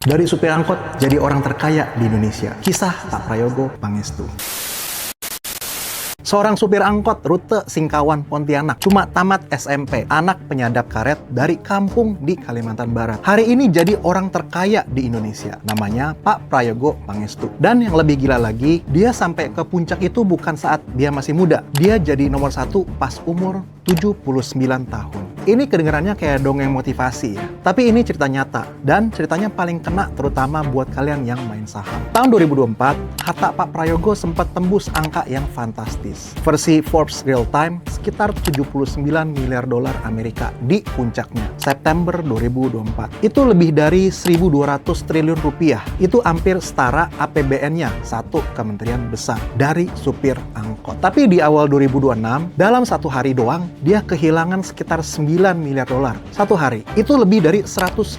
Dari supir angkot jadi orang terkaya di Indonesia. Kisah Pak Prayogo Pangestu. Seorang supir angkot rute Singkawan, Pontianak, cuma tamat SMP, anak penyadap karet dari kampung di Kalimantan Barat. Hari ini jadi orang terkaya di Indonesia. Namanya Pak Prayogo Pangestu. Dan yang lebih gila lagi, dia sampai ke puncak itu bukan saat dia masih muda. Dia jadi nomor 1 pas umur 79 tahun. Ini kedengarannya kayak dongeng motivasi ya. Tapi ini cerita nyata. Dan ceritanya paling kena terutama buat kalian yang main saham. Tahun 2024, harta Pak Prayogo sempat tembus angka yang fantastis. Versi Forbes Real Time, sekitar 79 miliar dolar Amerika di puncaknya. September 2024. Itu lebih dari 1.200 triliun rupiah. Itu hampir setara APBN-nya satu kementerian besar dari supir angkot. Tapi di awal 2026, dalam satu hari doang, dia kehilangan sekitar 9 miliar dolar satu hari. Itu lebih dari 150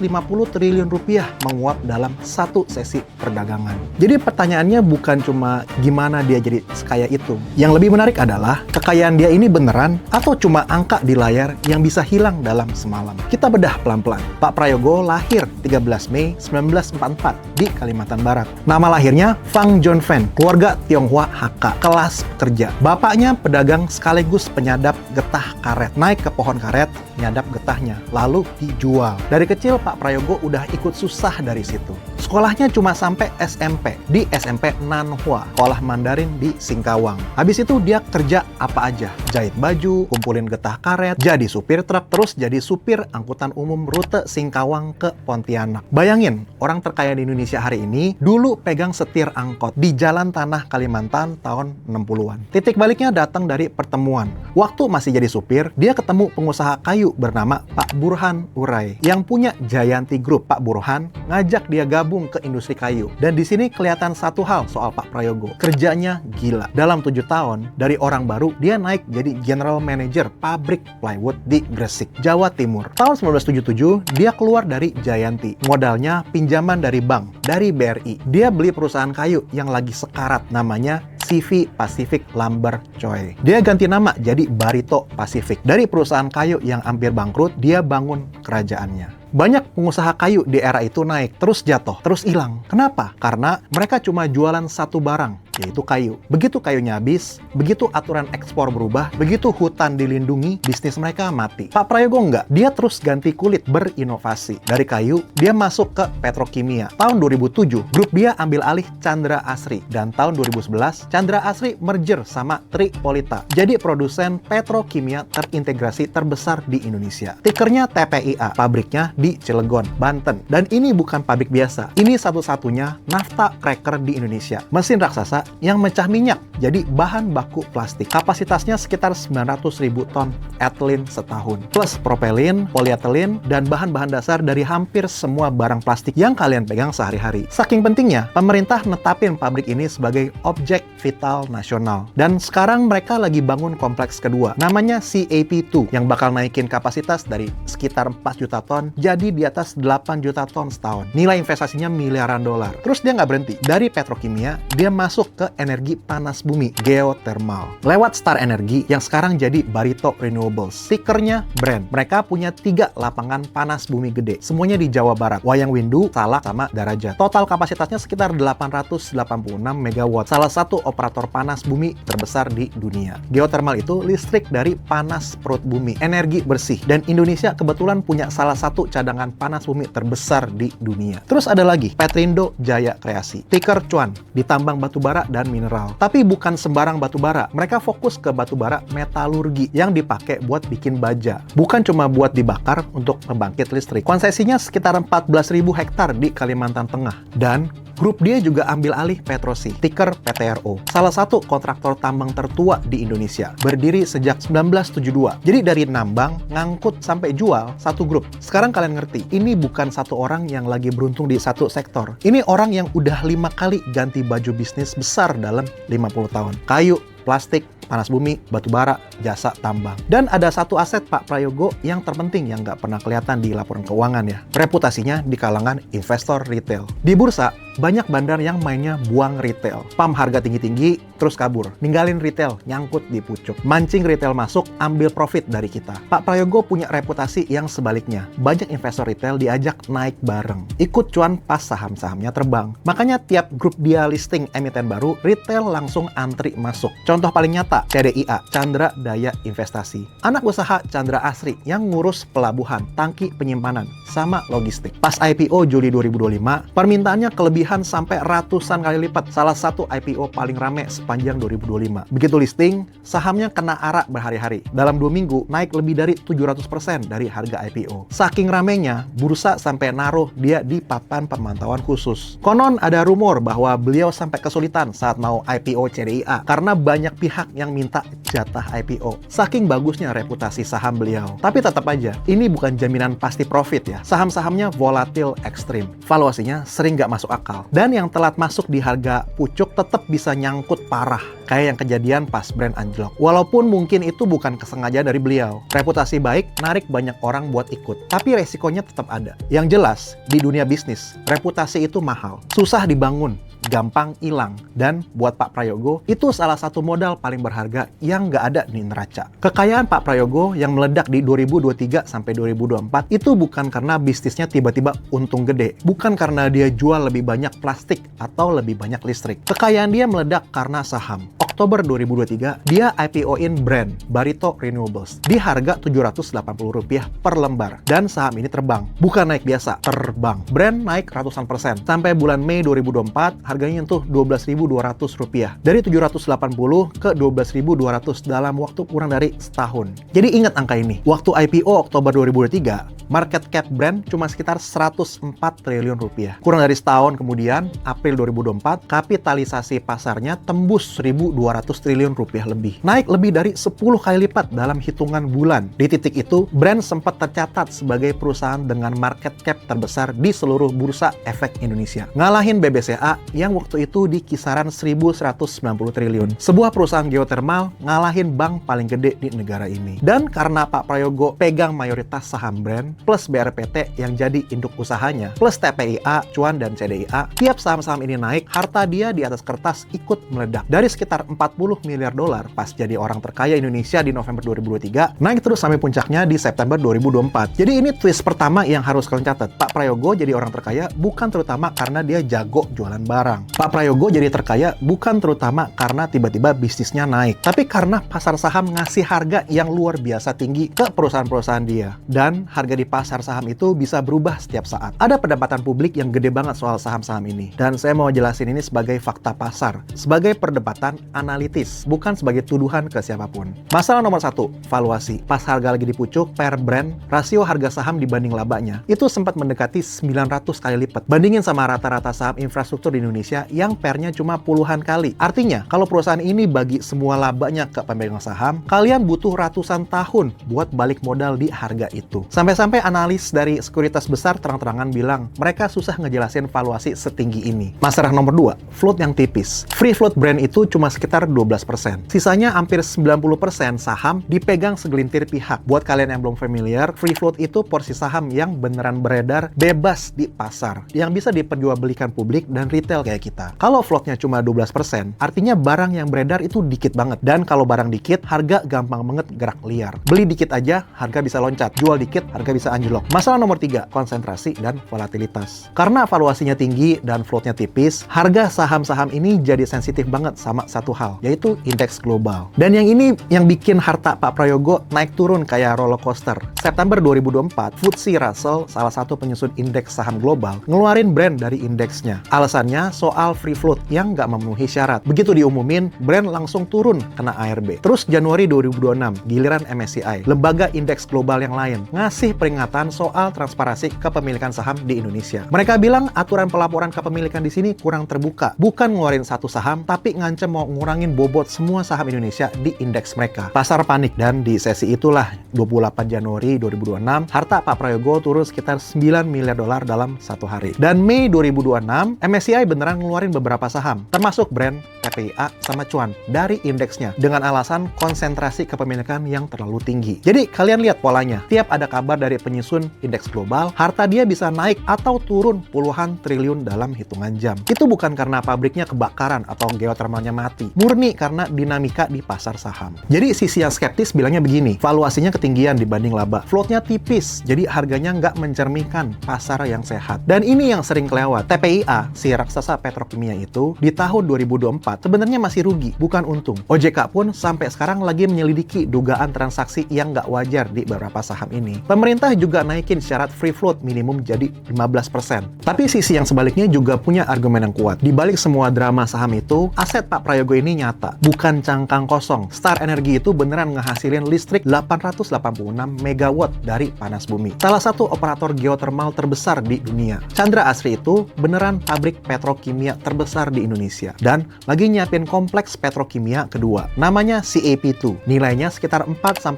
triliun rupiah menguap dalam satu sesi perdagangan. Jadi pertanyaannya bukan cuma gimana dia jadi sekaya itu. Yang lebih menarik adalah kekayaan dia ini beneran atau cuma angka di layar yang bisa hilang dalam semalam. Kita bedah pelan-pelan. Pak Prayogo lahir 13 Mei 1944 di Kalimantan Barat. Nama lahirnya Fang John Fen, keluarga Tionghoa HK, kelas pekerja. Bapaknya pedagang sekaligus penyadap getah karet. Naik ke pohon karet, nyadap getahnya, lalu dijual. Dari kecil Pak Prayogo udah ikut susah dari situ. Sekolahnya cuma sampai SMP, di SMP Nanhua, sekolah Mandarin di Singkawang. Habis itu dia kerja apa aja, jahit baju, kumpulin getah karet, jadi supir truk, terus jadi supir angkutan umum rute Singkawang ke Pontianak. Bayangin, orang terkaya di Indonesia hari ini dulu pegang setir angkot di jalan tanah Kalimantan tahun 60-an. Titik baliknya datang dari pertemuan. Waktu masih jadi supir, dia ketemu pengusaha kayu bernama Pak Burhan Urai yang punya Jayanti Group. Pak Burhan ngajak dia gabung ke industri kayu. Dan di sini kelihatan satu hal soal Pak Prayogo. Kerjanya gila. Dalam 7 tahun, dari orang baru, dia naik jadi General Manager pabrik plywood di Gresik, Jawa Timur. Tahun 1977, dia keluar dari Jayanti. Modalnya pinjaman dari bank, dari BRI. Dia beli perusahaan kayu yang lagi sekarat, namanya CV Pacific Lumber Choi. Dia ganti nama jadi Barito Pacific. Dari perusahaan kayu yang hampir bangkrut, dia bangun kerajaannya. Banyak pengusaha kayu di era itu naik, terus jatuh, terus hilang. Kenapa? Karena mereka cuma jualan satu barang, yaitu kayu. Begitu kayunya habis, begitu aturan ekspor berubah, begitu hutan dilindungi, bisnis mereka mati. Pak Prayogo enggak, dia terus ganti kulit, berinovasi. Dari kayu, dia masuk ke petrokimia. Tahun 2007, grup dia ambil alih Chandra Asri. Dan tahun 2011, Chandra Asri merger sama Tripolita. Jadi produsen petrokimia terintegrasi terbesar di Indonesia. Tikernya TPIA, pabriknya di Cilegon, Banten. Dan ini bukan pabrik biasa. Ini satu-satunya naphtha cracker di Indonesia. Mesin raksasa yang mecah minyak jadi bahan baku plastik. Kapasitasnya sekitar 900.000 ton ethylene setahun. Plus propelin, polyethylene, dan bahan-bahan dasar dari hampir semua barang plastik yang kalian pegang sehari-hari. Saking pentingnya, pemerintah netapin pabrik ini sebagai objek vital nasional. Dan sekarang mereka lagi bangun kompleks kedua. Namanya CAP2 yang bakal naikin kapasitas dari sekitar 4 juta ton jadi di atas 8 juta ton setahun. Nilai investasinya miliaran dolar. Terus dia nggak berhenti. Dari petrokimia, dia masuk ke energi panas bumi, geothermal. Lewat Star Energy yang sekarang jadi Barito Renewables. Tikernya Brand. Mereka punya 3 lapangan panas bumi gede. Semuanya di Jawa Barat. Wayang Windu, Salak, sama Darajat. Total kapasitasnya sekitar 886 MW. Salah satu operator panas bumi terbesar di dunia. Geothermal itu listrik dari panas perut bumi. Energi bersih. Dan Indonesia kebetulan punya salah satu cadangan panas bumi terbesar di dunia. Terus ada lagi, Petrindo Jaya Kreasi. Tiker Cuan, ditambang batubara dan mineral. Tapi bukan sembarang batubara. Mereka fokus ke batubara metalurgi yang dipakai buat bikin baja. Bukan cuma buat dibakar untuk pembangkit listrik. Konsesinya sekitar 14.000 hektar di Kalimantan Tengah. Dan grup dia juga ambil alih Petrosi, tiker PTRO. Salah satu kontraktor tambang tertua di Indonesia. Berdiri sejak 1972. Jadi dari nambang, ngangkut, sampai jual, satu grup. Sekarang kalian ngerti, ini bukan satu orang yang lagi beruntung di satu sektor. Ini orang yang udah 5 kali ganti baju bisnis besar dalam 50 tahun. Kayu, plastik, panas bumi, batu bara, jasa tambang. Dan ada satu aset Pak Prayogo yang terpenting yang nggak pernah kelihatan di laporan keuangan ya. Reputasinya di kalangan investor retail. Di bursa, banyak bandar yang mainnya buang retail. Pam harga tinggi-tinggi, terus kabur. Ninggalin retail, nyangkut di pucuk. Mancing retail masuk, ambil profit dari kita. Pak Prayogo punya reputasi yang sebaliknya. Banyak investor retail diajak naik bareng. Ikut cuan pas saham-sahamnya terbang. Makanya tiap grup dia listing emiten baru, retail langsung antri masuk. Contoh paling nyata, CDIA, Chandra Daya Investasi. Anak usaha Chandra Asri yang ngurus pelabuhan, tangki penyimpanan, sama logistik. Pas IPO Juli 2025, permintaannya kelebihan sampai ratusan kali lipat. Salah satu IPO paling rame sepanjang 2025. Begitu listing, sahamnya kena arak berhari-hari. Dalam 2 minggu, naik lebih dari 700% dari harga IPO. Saking ramenya, bursa sampai naruh dia di papan pemantauan khusus. Konon ada rumor bahwa beliau sampai kesulitan saat mau IPO CDIA karena banyak pihak yang minta jatah IPO. Saking bagusnya reputasi saham beliau. Tapi tetap aja, ini bukan jaminan pasti profit ya. Saham-sahamnya volatil ekstrim. Valuasinya sering nggak masuk akal. Dan yang telat masuk di harga pucuk tetap bisa nyangkut parah. Kayak yang kejadian pas brand anjlok. Walaupun mungkin itu bukan kesengajaan dari beliau. Reputasi baik, narik banyak orang buat ikut. Tapi resikonya tetap ada. Yang jelas, di dunia bisnis, reputasi itu mahal. Susah dibangun, gampang hilang. Dan buat Pak Prayogo, itu salah satu modal paling berharga yang nggak ada di neraca. Kekayaan Pak Prayogo yang meledak di 2023 sampai 2024 itu bukan karena bisnisnya tiba-tiba untung gede. Bukan karena dia jual lebih banyak plastik atau lebih banyak listrik. Kekayaan dia meledak karena saham. Oktober 2023, dia IPO-in brand Barito Renewables di harga Rp780 per lembar. Dan saham ini terbang. Bukan naik biasa, terbang. Brand naik ratusan persen. Sampai bulan Mei 2024, harganya nyentuh Rp12.200. Dari 780 ke 12.200 dalam waktu kurang dari setahun. Jadi ingat angka ini. Waktu IPO Oktober 2023, market cap brand cuma sekitar Rp104 triliun. Kurang dari setahun kemudian, April 2024, kapitalisasi pasarnya tembus Rp1.200 triliun lebih. Naik lebih dari 10 kali lipat dalam hitungan bulan. Di titik itu, brand sempat tercatat sebagai perusahaan dengan market cap terbesar di seluruh bursa efek Indonesia. Ngalahin BBCA yang waktu itu di kisaran Rp1.190 triliun. Sebuah perusahaan geotermal ngalahin bank paling gede di negara ini. Dan karena Pak Prayogo pegang mayoritas saham brand, plus BRPT yang jadi induk usahanya, plus TPIA, Cuan, dan CDIA, tiap saham-saham ini naik, harta dia di atas kertas ikut meledak. Dari sekitar $40 miliar pas jadi orang terkaya Indonesia di November 2023, naik terus sampai puncaknya di September 2024. Jadi ini twist pertama yang harus kalian catat. Pak Prayogo jadi orang terkaya bukan terutama karena dia jago jualan barang. Pak Prayogo jadi terkaya bukan terutama karena tiba-tiba bisnisnya naik, tapi karena pasar saham ngasih harga yang luar biasa tinggi ke perusahaan-perusahaan dia. Dan harga di pasar saham itu bisa berubah setiap saat. Ada perdebatan publik yang gede banget soal saham-saham ini. Dan saya mau jelasin ini sebagai fakta pasar, sebagai perdebatan analitis, bukan sebagai tuduhan ke siapapun. Masalah nomor 1, valuasi. Pas harga lagi di pucuk, per brand, rasio harga saham dibanding labanya itu sempat mendekati 900 kali lipat. Bandingin sama rata-rata saham infrastruktur di Indonesia yang pernya cuma puluhan kali. Artinya, kalau perusahaan ini bagi semua labanya ke pemegang saham, kalian butuh ratusan tahun buat balik modal di harga itu. Sampai-sampai analis dari sekuritas besar terang-terangan bilang, mereka susah ngejelasin valuasi setinggi ini. Masalah nomor 2, float yang tipis. Free float brand itu cuma sekitar 12%. Sisanya hampir 90% saham dipegang segelintir pihak. Buat kalian yang belum familiar, free float itu porsi saham yang beneran beredar bebas di pasar, yang bisa diperjualbelikan publik dan retail kayak kita. Kalau floatnya cuma 12%, artinya barang yang beredar itu dikit banget. Dan kalau barang dikit, harga gampang banget gerak liar. Beli dikit aja, harga bisa loncat. Jual dikit, harga bisa anjlok. Masalah nomor 3, konsentrasi dan volatilitas. Karena valuasinya tinggi dan floatnya tipis, harga saham-saham ini jadi sensitif banget sama satu hal, yaitu indeks global. Dan yang ini yang bikin harta Pak Prayogo naik turun kayak roller coaster. September 2024, FTSE Russell, salah satu penyusun indeks saham global, ngeluarin brand dari indeksnya. Alasannya soal free float yang nggak memenuhi syarat. Begitu diumumin, brand langsung turun kena ARB. Terus Januari 2026, giliran MSCI, lembaga indeks global yang lain, ngasih peringatan soal transparansi kepemilikan saham di Indonesia. Mereka bilang aturan pelaporan kepemilikan di sini kurang terbuka. Bukan ngeluarin satu saham, tapi ngancem mau ngurangin bobot semua saham Indonesia di indeks mereka. Pasar panik, dan di sesi itulah 28 Januari 2026, harta Pak Prayogo turun sekitar $9 miliar dalam satu hari. Dan Mei 2026, MSCI beneran ngeluarin beberapa saham, termasuk brand TPIA sama cuan dari indeksnya dengan alasan konsentrasi kepemilikan yang terlalu tinggi. Jadi kalian lihat polanya, tiap ada kabar dari penyusun indeks global, harta dia bisa naik atau turun puluhan triliun dalam hitungan jam. Itu bukan karena pabriknya kebakaran atau geotermalnya mati, murni karena dinamika di pasar saham. Jadi sisi yang skeptis bilangnya begini, valuasinya ketinggian dibanding laba, floatnya tipis, jadi harganya nggak mencerminkan pasar yang sehat. Dan ini yang sering kelewat, TPIA, si raksasa petrokimia itu, di tahun 2024 sebenarnya masih rugi, bukan untung. OJK pun sampai sekarang lagi menyelidiki dugaan transaksi yang nggak wajar di beberapa saham ini. Pemerintah juga naikin syarat free float minimum jadi 15%. Tapi sisi yang sebaliknya juga punya argumen yang kuat. Di balik semua drama saham itu, aset Pak Prayogo ini nyata, bukan cangkang kosong. Star Energy itu beneran ngehasilin listrik 886 megawatt dari panas bumi. Salah satu operator geotermal terbesar di dunia. Chandra Asri itu beneran pabrik petrokimia terbesar di Indonesia. Dan lagi nyiapin kompleks petrokimia kedua. Namanya CAP2. Nilainya sekitar 4-5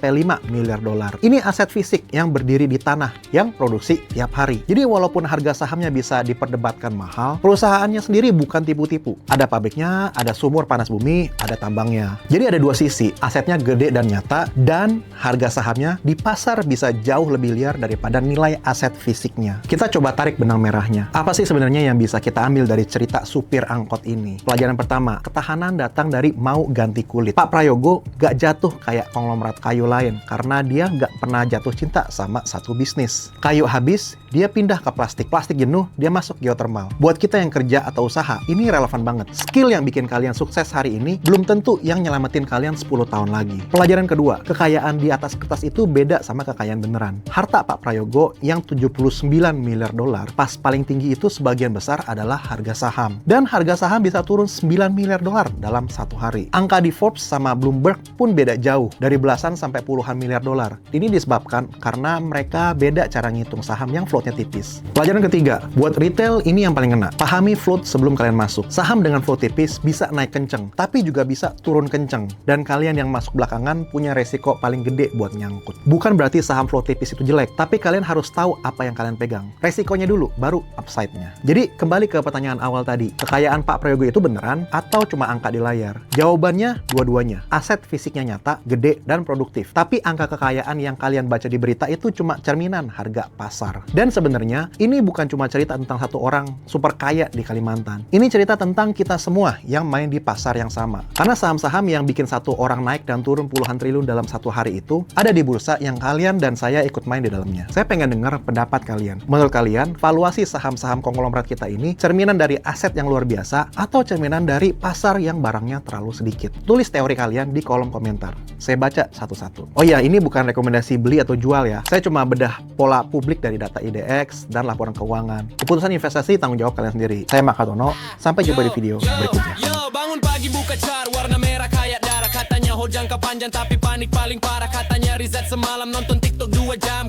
miliar dolar. Ini aset fisik yang berdiri di tanah, yang produksi tiap hari. Jadi walaupun harga sahamnya bisa diperdebatkan mahal, perusahaannya sendiri bukan tipu-tipu. Ada pabriknya, ada sumur panas bumi, ada tambangnya. Jadi ada dua sisi, asetnya gede dan nyata, dan harga sahamnya di pasar bisa jauh lebih liar daripada nilai aset fisiknya. Kita coba tarik benang merahnya. Apa sih sebenarnya yang bisa kita ambil dari cerita supir angkot ini? Pelajaran pertama, ketahanan datang dari mau ganti kulit. Pak Prayogo gak jatuh kayak konglomerat kayu lain, karena dia gak pernah jatuh cinta sama satu bisnis. Kayu habis, dia pindah ke plastik. Plastik jenuh, dia masuk geothermal. Buat kita yang kerja atau usaha, ini relevan banget. Skill yang bikin kalian sukses hari ini, belum tentu yang nyelamatin kalian 10 tahun lagi. Pelajaran kedua, kekayaan di atas kertas itu beda sama kekayaan beneran. Harta Pak Prayogo yang 79 miliar dolar, pas paling tinggi itu sebagian besar adalah harga saham. Dan harga saham bisa turun 9 miliar dolar dalam satu hari. Angka di Forbes sama Bloomberg pun beda jauh, dari belasan sampai puluhan miliar dolar. Ini disebabkan karena mereka beda cara ngitung saham yang floatnya tipis. Pelajaran ketiga, buat retail ini yang paling kena. Pahami float sebelum kalian masuk. Saham dengan float tipis bisa naik kenceng, tapi juga bisa turun kenceng. Dan kalian yang masuk belakangan punya resiko paling gede buat nyangkut. Bukan berarti saham float tipis itu jelek, tapi kalian harus tahu apa yang kalian pegang. Resikonya dulu, baru upside-nya. Jadi, kembali ke pertanyaan awal tadi. Kekayaan Pak Prayogo itu beneran atau cuma angka di layar? Jawabannya, dua-duanya. Aset fisiknya nyata, gede, dan produktif. Tapi angka kekayaan yang kalian baca di berita itu cuma cerminan harga pasar. Dan sebenarnya, ini bukan cuma cerita tentang satu orang super kaya di Kalimantan. Ini cerita tentang kita semua yang main di pasar yang sama. Karena saham-saham yang bikin satu orang naik dan turun puluhan triliun dalam satu hari itu ada di bursa yang kalian dan saya ikut main di dalamnya. Saya pengen dengar pendapat kalian. Menurut kalian, valuasi saham-saham konglomerat kita ini cerminan dari aset yang luar biasa atau cerminan dari pasar yang barangnya terlalu sedikit? Tulis teori kalian di kolom komentar. Saya baca satu-satu. Oh iya, ini bukan rekomendasi beli atau jual ya. Saya cuma bedah pola publik dari data IDX dan laporan keuangan. Keputusan investasi tanggung jawab kalian sendiri. Saya Makatono. Sampai jumpa di video berikutnya. Bangun pagi buka car warna merah kayak darah, katanya ho jangka panjang tapi panik paling parah, katanya riset semalam nonton TikTok 2 jam.